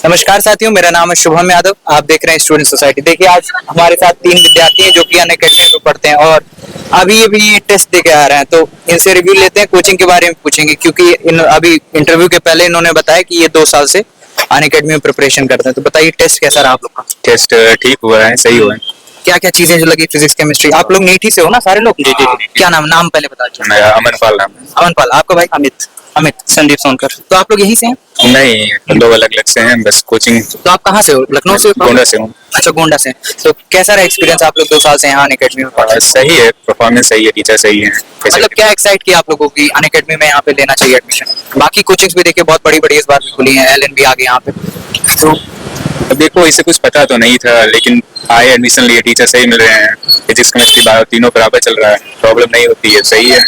नमस्कार साथियों, मेरा नाम है शुभम यादव। आप देख रहे हैं स्टूडेंट सोसाइटी। देखिए, आज हमारे साथ 3 विद्यार्थी हैं जो कि अनअकैडमी में पढ़ते हैं और अभी टेस्ट दे के आ रहे हैं। तो इनसे रिव्यू लेते हैं, कोचिंग के बारे में पूछेंगे, क्योंकि अभी इंटरव्यू के पहले इन्होंने बताया कि ये 2 साल से अनअकैडमी में प्रिपरेशन करते हैं। तो बताइए, टेस्ट कैसा रहा आप लोग का? टेस्ट ठीक हुआ है, सही हुआ है। क्या क्या चीजें जो लगी? Physics, chemistry. आप लोग नीट ही से हो ना सारे लोग? जी जी। क्या नाम पहले बता दीजिए। मेरा अमनपाल नाम है। अमनपाल। आपका भाई? अमित। अमित। संदीप सोनकर। तो आप लोग यहीं से हैं? नहीं, 2 अलग अलग से हैं, बस कोचिंग तो आप कहाँ से हो? लखनऊ से हो? गोंडा से हूँ। अच्छा, गोंडा से। तो कैसा रहा एक्सपीरियंस? आप लोग 2 साल से यहाँ अनअकैडमी में पढ़? सही है, परफॉर्मेंस सही है, टीचर सही है। मतलब क्या एक्साइट किया आप लोगों की अनअकैडमी में यहाँ पे लेना चाहिए एडमिशन? बाकी कोचिंग्स भी देखिए बहुत बड़ी बड़ी इस बार भी खुली हैं, एलएन भी आ गए यहाँ पे। तो अब देखो, इससे कुछ पता तो नहीं था, लेकिन आए, एडमिशन लिए, टीचर सही मिल रहे हैं, फिजिक्स केमिस्ट्री बायो तीनों बराबर चल रहा है, प्रॉब्लम नहीं होती है, सही है।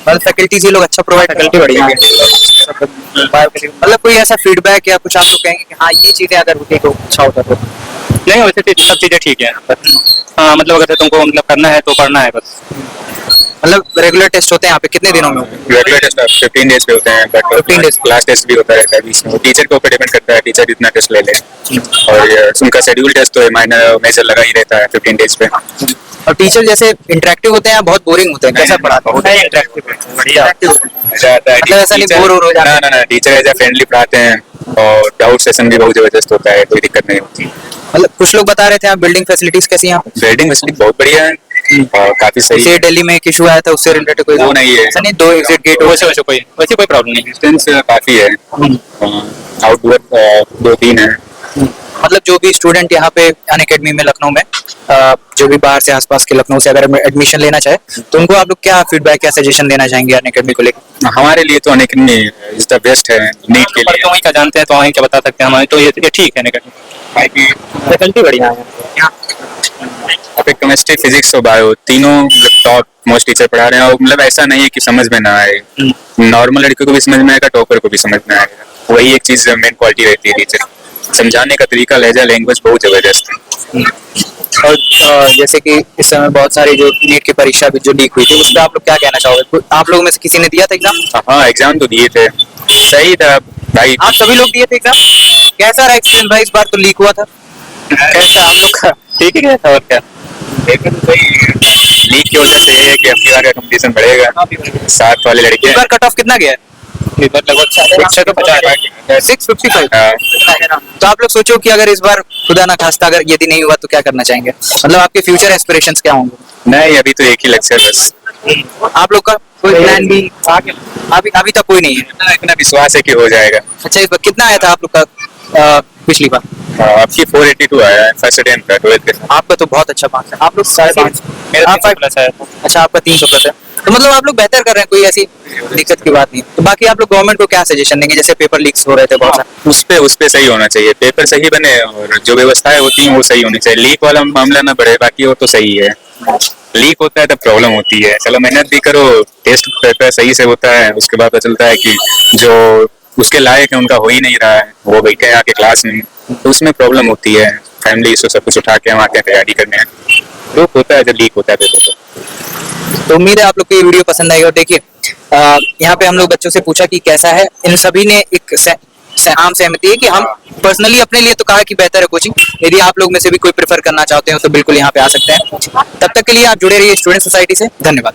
मतलब फैकल्टीज ये लोग अच्छा प्रोवाइड, फैकल्टी बढ़िया है। मतलब कोई ऐसा फीडबैक या कुछ आप लोग कहेंगे कि हाँ ये चीजें अगर होती तो अच्छा होता? तो नहीं, वैसे तो सब चीजें ठीक है। हाँ, मतलब अगर तुमको मतलब करना है तो पढ़ना है बस। मतलब रेगुलर टेस्ट होते हैं यहाँ पे? कितने दिनों में होते हैं? रेगुलर टेस्ट 15 डेज पे होते हैं, बट 15 days। क्लास टेस्ट भी होता रहता है बीच में, टीचर के ऊपर डिपेंड करता है, टीचर जितना टेस्ट ले ले। और उनका शेड्यूल टेस्ट तो माइनर मेजर लगा ही रहता है 15 डेज पे। और टीचर जैसे इंटरेक्टिव होते हैं या बहुत बोरिंग होते हैं? कैसा पढ़ाते हैं? बढ़िया। मतलब ऐसा नहीं बोर हो जाता? ना, टीचर ऐसा फ्रेंडली पढ़ाते हैं और डाउट सेशन भी बहुत जबरदस्त होता है, कोई दिक्कत नहीं होती। मतलब कुछ लोग बता रहे थे आप बिल्डिंग फैसिलिटीज कैसी हैं? बिल्डिंग फैसिलिटी बहुत बढ़िया है और काफी सही है। दिल्ली में एक इशू आया था, उससे रिलेटेड कोई? वो नहीं है। ऐसा नहीं, 2 एग्जिट गेट वैसे कोई प्रॉब्लम नहीं। डिस्टेंस काफी है, आउटडोर 2-3 है। मतलब जो भी स्टूडेंट यहाँ पे अनअकैडमी में लखनऊ में जो भी बाहर से आसपास के लखनऊ से अगर एडमिशन लेना चाहे तो उनको आप लोग क्या फीडबैक या सजेशन देना चाहेंगे अनअकैडमी को लेकर? हमारे लिए तो अनअकैडमी इज द बेस्ट है नीट के लिए। तो वहीं का जानते हैं तो वहीं क्या बता सकते हैं, हमारे तो ये ठीक है। नहीं, फैकल्टी बढ़िया है। केमिस्ट्री, फिजिक्स और बायो तीनों टॉप मोस्ट टीचर पढ़ा रहे हैं, और मतलब ऐसा नहीं है कि समझ में ना आए, नॉर्मल लड़के को भी समझ में आएगा, टॉपर को भी समझ में आएगा। वही एक चीज मेन क्वालिटी रहती है टीचर, समझाने का तरीका, लहजा, लैंग्वेज बहुत जबरदस्त है। और जैसे कि इस समय बहुत सारी जो नीट की परीक्षा भी जो लीक हुई थी, उस पर आप लोग क्या कहना चाहोगे? आप लोगों में से किसी ने दिया था एग्जाम? हाँ, एग्जाम तो दिए थे, सही था भाई। आप सभी लोग दिए थे एग्जाम? कैसा रहा एक्सपीरियंस भाई? इस बार तो लीक हुआ था, कैसा आप लोग का? ठीक है और क्या। लेकिन लीक की वजह से ये है कि अब की बार का कंपटीशन बढ़ेगा, 7 वाले लड़के इस बार कट ऑफ कितना गया है? लगभग 655। तो आप लोग सोचो कि अगर इस बार खुदा ना खास्ता अगर यदि नहीं हुआ तो क्या करना चाहेंगे? मतलब आपके फ्यूचर एस्पिरेशंस क्या होंगे? नहीं, अभी तो एक ही लक्ष्य है बस। आप लोग का कोई प्लान भी अभी तक कोई नहीं है? इतना विश्वास है कि हो जाएगा। अच्छा, इस बार कितना आया था आप लोग का पिछली बार? आपकी 482 आया है फर्स्ट अटेम्प्ट का 12th के साथ। आपका तो बहुत अच्छा मार्क्स है। आप लोग 550? मेरा 300+ है। अच्छा, आपका 300+ है। तो मतलब आप लोग बेहतर कर रहे हैं, कोई ऐसी दिक्कत की बात नहीं। तो बाकी आप लोग गवर्नमेंट को क्या सजेशन देंगे? जैसे पेपर लीक्स हो रहे थे बहुत सारे, उस पे सही होना चाहिए, पेपर सही बने और जो व्यवस्थाएं होती हैं वो सही होनी चाहिए। लीक वाला मामला ना बढ़े, बाकी वो तो सही है। लीक होता है तो प्रॉब्लम होती है, चलो मेहनत भी करो, टेस्ट पेपर सही से होता है, उसके बाद पता चलता है कि जो उसके लायक है उनका हो ही नहीं रहा है, वो बैठे हैं आके क्लास में, तो उसमें प्रॉब्लम होती है। फैमिली इशू सब कुछ उठा के हम आते हैं तैयारी करने, दुख होता है जब लीक होता है पेपर। तो उम्मीद है आप लोग को ये वीडियो पसंद आएगा। और देखिए, यहाँ पे हम लोग बच्चों से पूछा कि कैसा है, इन सभी ने एक आम सहमति है कि हम पर्सनली अपने लिए तो कहा कि बेहतर है कोचिंग। यदि आप लोग में से भी कोई प्रेफर करना चाहते हो तो बिल्कुल यहाँ पे आ सकते हैं। तब तक के लिए आप जुड़े रहिए स्टूडेंट सोसाइटी से। धन्यवाद।